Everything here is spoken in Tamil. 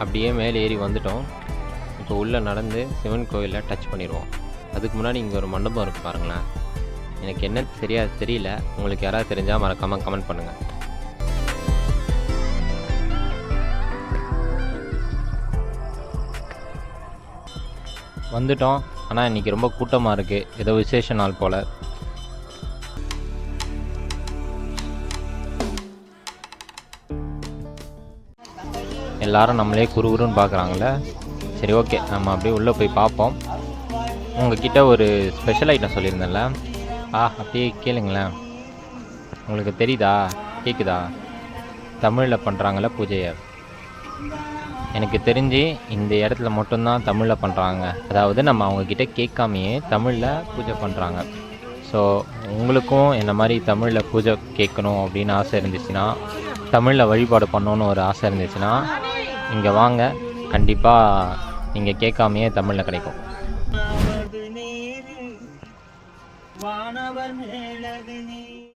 அப்படியே மேலே ஏறி வந்துட்டோம். இப்போ உள்ளே நடந்து சிவன் கோயிலில் டச் பண்ணிடுவோம். அதுக்கு முன்னாடி இங்கே ஒரு மண்டபம் இருக்குது பாருங்களேன். எனக்கு என்ன தெரியல. உங்களுக்கு யாராவது தெரிஞ்சால் மறக்காமல் கமெண்ட் பண்ணுங்கள். வந்துட்டோம். ஆனால் இன்றைக்கி ரொம்ப கூட்டமாக இருக்குது. ஏதோ விசேஷ நாள் போல். எல்லாரும் நம்மளே குறுகுறுன்னு பார்க்குறாங்களே. சரி, ஓகே, நம்ம அப்படியே உள்ளே போய் பார்ப்போம். உங்ககிட்ட ஒரு ஸ்பெஷல் ஐட்டம் சொல்லியிருந்தேன்ல, அப்படியே கேளுங்களேன். உங்களுக்கு தெரியுதா, கேட்குதா? தமிழில் பண்ணுறாங்கள பூஜையை. எனக்கு தெரிஞ்சு இந்த இடத்துல மட்டும்தான் தமிழில் பண்ணுறாங்க. அதாவது நம்ம அவங்கக்கிட்ட கேட்காமையே தமிழில் பூஜை பண்ணுறாங்க. ஸோ உங்களுக்கும் என்ன மாதிரி தமிழில் பூஜை கேட்கணும் அப்படின்னு ஆசை இருந்துச்சுன்னா, தமிழில் வழிபாடு பண்ணணுன்னு ஒரு ஆசை இருந்துச்சுன்னா இங்கே வாங்க. கண்டிப்பாக நீங்கள் கேட்காமையே தமிழில் கிடைக்கும்.